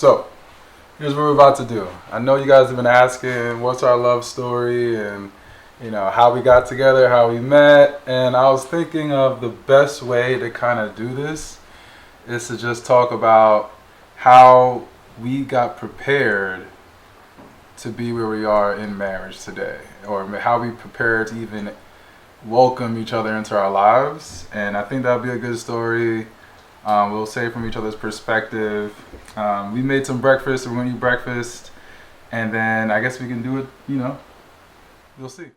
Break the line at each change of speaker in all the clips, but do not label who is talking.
So, here's what we're about to do. I know you guys have been asking what's our love story and how we got together, how we met, and I was thinking of the best way to kind of do this is to just talk about how we got prepared to be where we are in marriage today, or how we prepared to even welcome each other into our lives. And I think that would be a good story. We'll say from each other's perspective. We made some breakfast. We're going to eat breakfast. And then I guess we can do it, we'll see.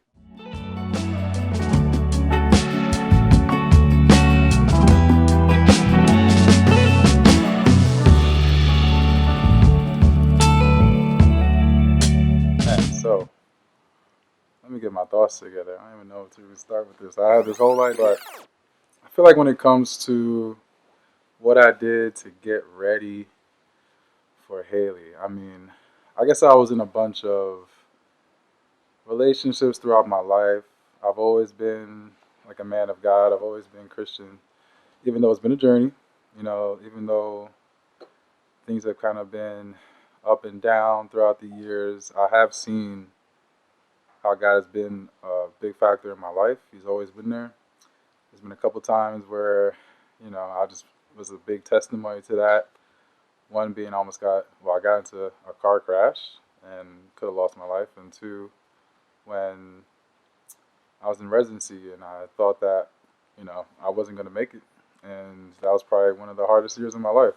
So, let me get my thoughts together. I don't even know where to even start with this. I have this whole life, but I feel like when it comes to what I did to get ready for Haley, I guess I was in a bunch of relationships throughout my life. I've always been like a man of God. I've always been Christian, even though it's been a journey. Even though things have kind of been up and down throughout the years, I have seen how God has been a big factor in my life. He's always been there. There's been a couple times where, I just was a big testimony to that. One being I got into a car crash and could have lost my life. And two, when I was in residency and I thought that, I wasn't going to make it. And that was probably one of the hardest years of my life.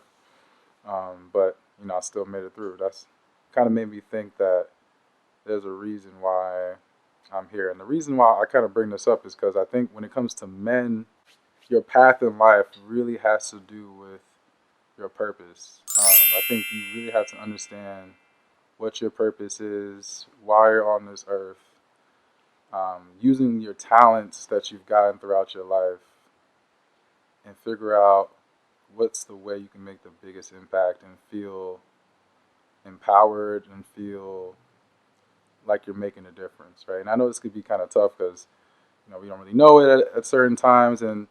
But, I still made it through. That's kind of made me think that there's a reason why I'm here. And the reason why I kind of bring this up is because I think when it comes to men, your path in life really has to do with your purpose. I think you really have to understand what your purpose is, why you're on this earth, using your talents that you've gotten throughout your life, and figure out what's the way you can make the biggest impact and feel empowered and feel like you're making a difference, right? And I know this could be kind of tough because we don't really know it at certain times, and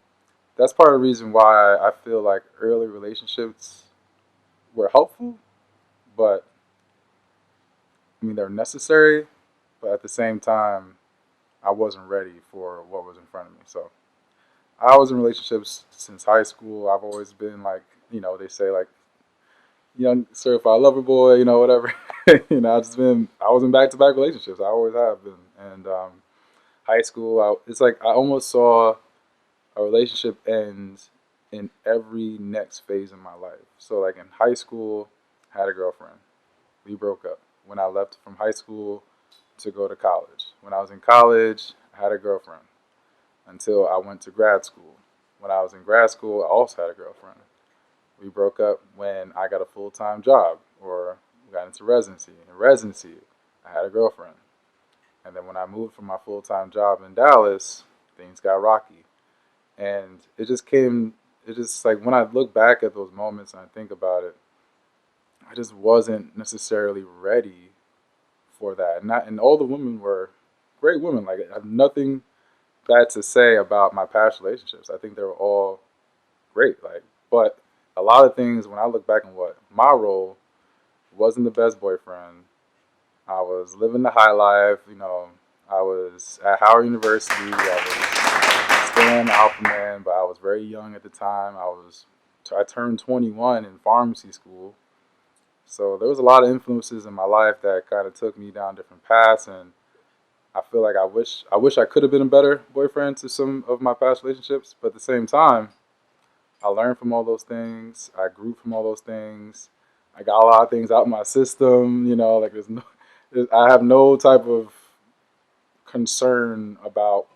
that's part of the reason why I feel like early relationships were helpful, but they're necessary, but at the same time, I wasn't ready for what was in front of me. So I was in relationships since high school. I've always been like, they say like young certified lover boy, whatever. I was in back to back relationships. I always have been. And high school, it's like I almost saw a relationship end in every next phase of my life. So like in high school, I had a girlfriend. We broke up. When I left from high school to go to college. When I was in college, I had a girlfriend until I went to grad school. When I was in grad school, I also had a girlfriend. We broke up when I got a full-time job or got into residency. In residency, I had a girlfriend. And then when I moved from my full-time job in Dallas, things got rocky. And it just like when I look back at those moments and I think about it, I just wasn't necessarily ready for that. And all the women were great women. Like I have nothing bad to say about my past relationships. I think they were all great. But a lot of things when I look back on what my role wasn't the best boyfriend. I was living the high life. I was at Howard University. I was still an alpha man, but I was very young at the time. I turned 21 in pharmacy school. So there was a lot of influences in my life that kind of took me down different paths, and I feel like I wish I could have been a better boyfriend to some of my past relationships, but at the same time, I learned from all those things. I grew from all those things. I got a lot of things out of my system. Like I have no type of concern about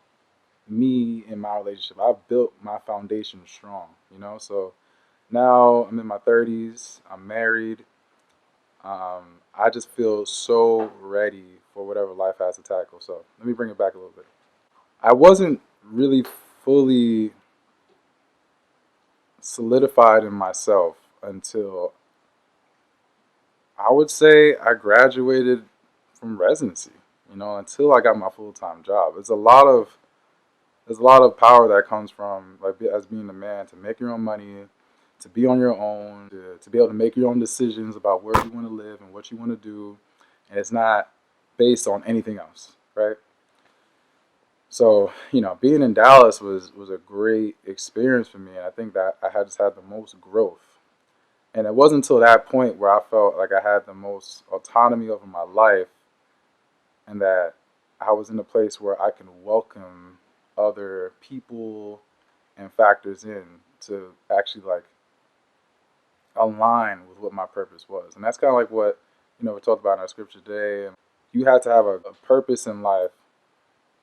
me in my relationship. I've built my foundation strong. So now I'm in my 30s. I'm married. I just feel so ready for whatever life has to tackle. So let me bring it back a little bit. I wasn't really fully solidified in myself until I would say I graduated from residency. Until I got my full time job. There's a lot of power that comes from like as being a man to make your own money, to be on your own, to be able to make your own decisions about where you want to live and what you want to do, and it's not based on anything else, right? So, being in Dallas was a great experience for me, and I think that I had just had the most growth. And it wasn't until that point where I felt like I had the most autonomy over my life, and that I was in a place where I can welcome other people and factors in to actually like align with what my purpose was. And that's kind of like what, we talked about in our scripture today. And you have to have a purpose in life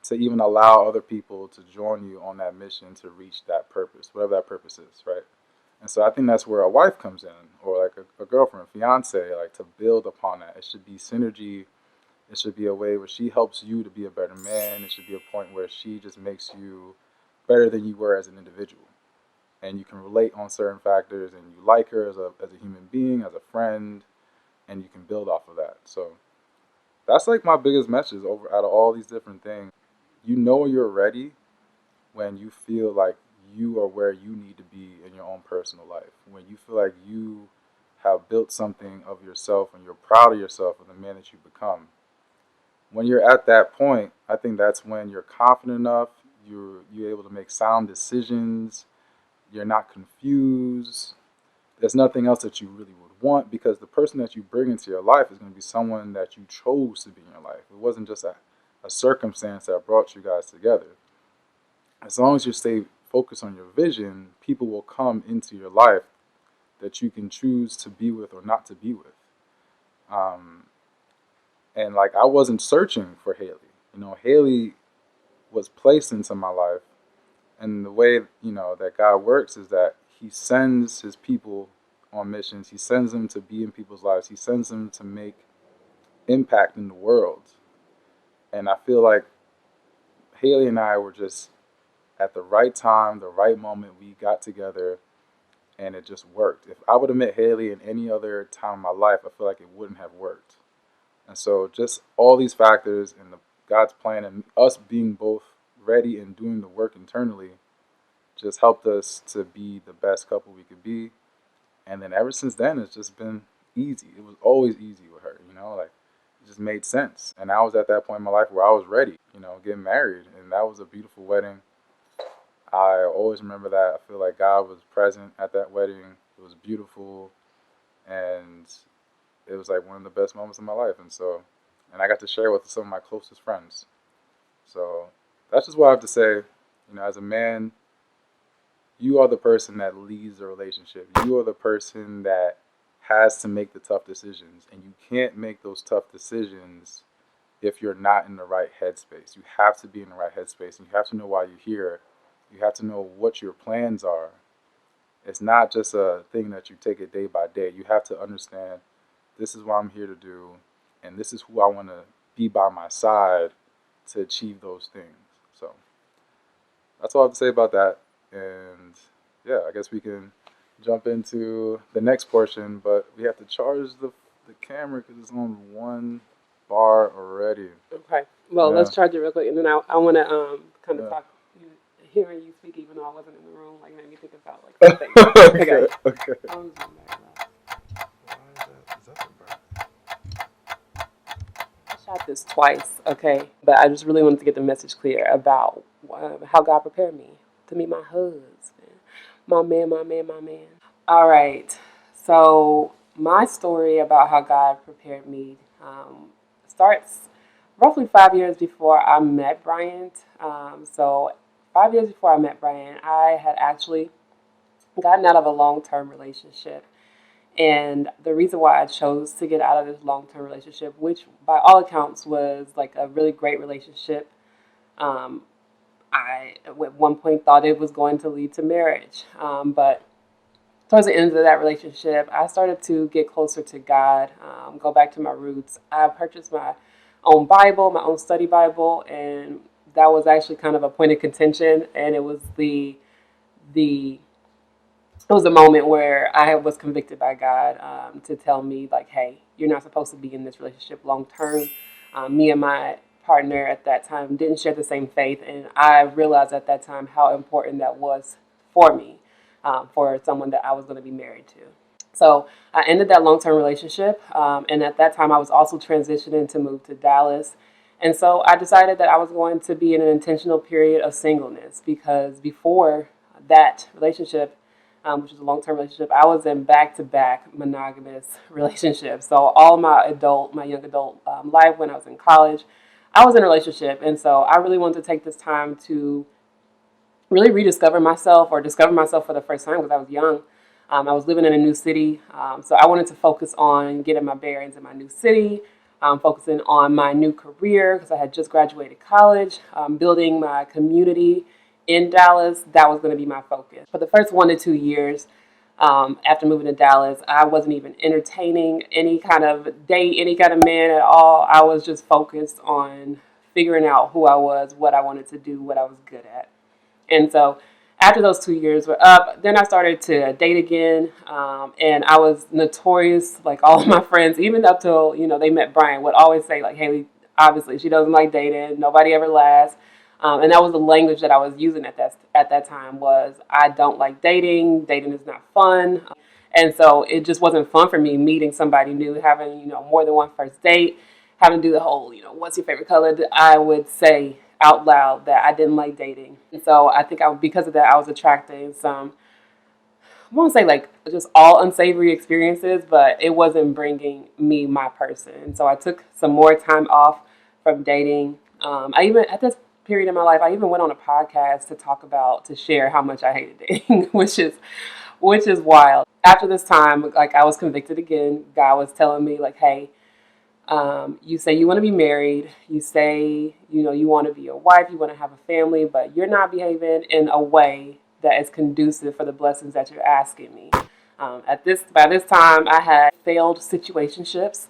to even allow other people to join you on that mission to reach that purpose, whatever that purpose is, right? And so I think that's where a wife comes in, or like a girlfriend, fiance, like to build upon that. It should be synergy. It should be a way where she helps you to be a better man. It should be a point where she just makes you better than you were as an individual. And you can relate on certain factors, and you like her as a human being, as a friend, and you can build off of that. So that's like my biggest message over out of all these different things. You know you're ready when you feel like you are where you need to be in your own personal life. When you feel like you have built something of yourself and you're proud of yourself and the man that you become. When you're at that point, I think that's when you're confident enough, you're able to make sound decisions, you're not confused. There's nothing else that you really would want, because the person that you bring into your life is going to be someone that you chose to be in your life. It wasn't just a circumstance that brought you guys together. As long as you stay focused on your vision, people will come into your life that you can choose to be with or not to be with. Um, and like I wasn't searching for Haley. Haley was placed into my life, and the way that God works is that He sends His people on missions. He sends them to be in people's lives. He sends them to make impact in the world. And I feel like Haley and I were just at the right time, the right moment. We got together, and it just worked. If I would have met Haley in any other time in my life, I feel like it wouldn't have worked. And so just all these factors and God's plan and us being both ready and doing the work internally just helped us to be the best couple we could be. And then ever since then, it's just been easy. It was always easy with her, like it just made sense. And I was at that point in my life where I was ready, getting married. And that was a beautiful wedding. I always remember that. I feel like God was present at that wedding. It was beautiful. And it was like one of the best moments of my life. And I got to share with some of my closest friends. So that's just what I have to say. As a man, you are the person that leads the relationship. You are the person that has to make the tough decisions. And you can't make those tough decisions if you're not in the right headspace. You have to be in the right headspace. And you have to know why you're here. You have to know what your plans are. It's not just a thing that you take it day by day. You have to understand, this is what I'm here to do, and this is who I want to be by my side to achieve those things. So that's all I have to say about that. And yeah, I guess we can jump into the next portion, but we have to charge the camera because it's on 1 bar already.
Okay. Well, let's charge it real quick, and then I want to kind of talk. Hearing you speak, even though I wasn't in the room, like made me think about like some things.
Okay.
I shot this twice, okay, but I just really wanted to get the message clear about how God prepared me to meet my husband, my man. All right, so my story about how God prepared me starts roughly 5 years before I met Bryandt. So 5 years before I met Bryandt, I had actually gotten out of a long-term relationship. And the reason why I chose to get out of this long-term relationship, which by all accounts was like a really great relationship, I at one point thought it was going to lead to marriage. But towards the end of that relationship, I started to get closer to God, go back to my roots. I purchased my own Bible, my own study Bible, and that was actually kind of a point of contention. And it was the moment where I was convicted by God to tell me, like, hey, you're not supposed to be in this relationship long term. Me and my partner at that time didn't share the same faith, and I realized at that time how important that was for me. for someone that I was going to be married to. So I ended that long-term relationship, and at that time I was also transitioning to move to Dallas. And so I decided that I was going to be in an intentional period of singleness, because before that relationship, which was a long-term relationship, I was in back-to-back monogamous relationships. So all my young adult life, when I was in college, I was in a relationship. And so I really wanted to take this time to really rediscover myself, or discover myself for the first time, because I was young. I was living in a new city, so I wanted to focus on getting my bearings in my new city, focusing on my new career, because I had just graduated college, building my community in Dallas. That was going to be my focus. For the first 1 to 2 years after moving to Dallas, I wasn't even entertaining any kind of date, any kind of man at all. I was just focused on figuring out who I was, what I wanted to do, what I was good at. And so after those 2 years were up, then I started to date again. And I was notorious, like all of my friends, even up till, they met Bryandt, would always say, like, Haley, obviously she doesn't like dating. Nobody ever lasts. And that was the language that I was using at that time, was I don't like dating. Dating is not fun. And so it just wasn't fun for me meeting somebody new, having, more than one first date, having to do the whole, what's your favorite color? I would say out loud that I didn't like dating. And so I think because of that, I was attracting some, I won't say like just all unsavory experiences, but it wasn't bringing me my person. And so I took some more time off from dating. I even, at this period in my life, I even went on a podcast to share how much I hated dating, which is wild. After this time, like, I was convicted again. God was telling me, like, hey, you say you want to be married. You say, you want to be a wife. You want to have a family, but you're not behaving in a way that is conducive for the blessings that you're asking me. By this time, I had failed situationships,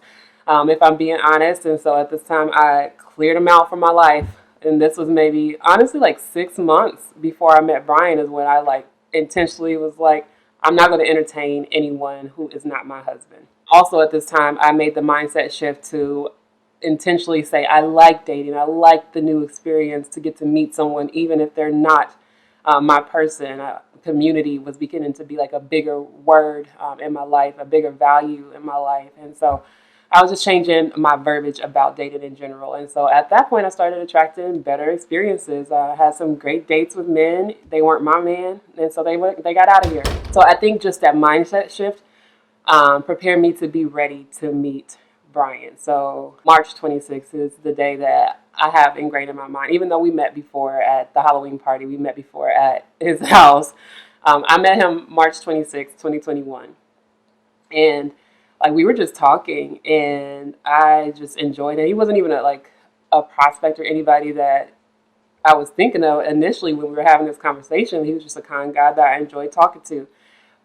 if I'm being honest. And so at this time, I cleared them out from my life. And this was maybe, honestly, like 6 months before I met Bryandt, is when I, like, intentionally was like, I'm not going to entertain anyone who is not my husband. Also at this time, I made the mindset shift to intentionally say, I like dating. I like the new experience, to get to meet someone, even if they're not my person. Community was beginning to be like a bigger word in my life, a bigger value in my life. And so I was just changing my verbiage about dating in general. And so at that point, I started attracting better experiences. I had some great dates with men. They weren't my man. And so they got out of here. So I think just that mindset shift prepared me to be ready to meet Bryandt. So March 26th is the day that I have ingrained in my mind. Even though we met before at the Halloween party, we met before at his house. I met him March 26th, 2021. And like, we were just talking, and I just enjoyed it. He wasn't even a prospect or anybody that I was thinking of initially when we were having this conversation. He was just a kind guy that I enjoyed talking to.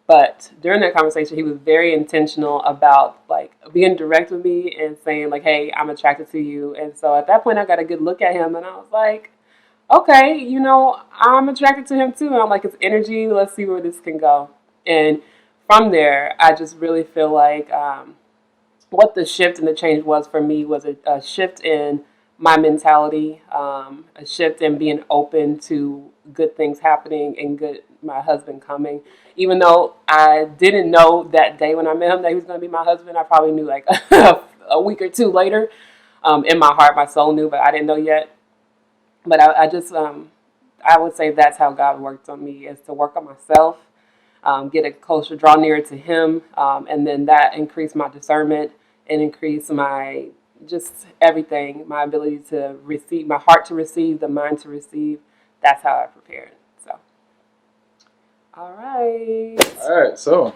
But during that conversation, he was very intentional about, like, being direct with me and saying, like, hey, I'm attracted to you. And so at that point, I got a good look at him, and I was like, okay, I'm attracted to him too. And I'm like, it's energy. Let's see where this can go. And from there, I just really feel like what the shift and the change was for me was a shift in my mentality, a shift in being open to good things happening and my husband coming. Even though I didn't know that day when I met him that he was going to be my husband, I probably knew like a week or two later. In my heart, my soul knew, but I didn't know yet. But I would say that's how God worked on me, is to work on myself, get a closer, draw nearer to Him, and then that increased my discernment and increased my just everything, my ability to receive, my heart to receive, the mind to receive. That's how I prepared. So, all right.
All right, so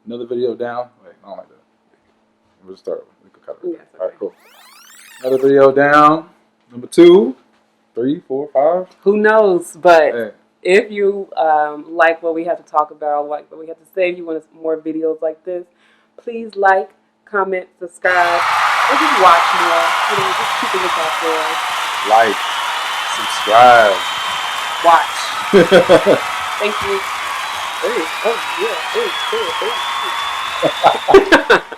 another video down. Wait, I don't like that. We'll start. We could cut it.
Yes, okay.
All right, cool. Another video down. Number 2, 3, 4, 5.
Who knows? But
Hey.
if you like what we have to talk about, like what we have to say, if you want more videos like this, please like, comment, subscribe, or just watch more. Just keep a lookout for us.
Like, subscribe,
Watch. Thank you. Hey, oh yeah, hey.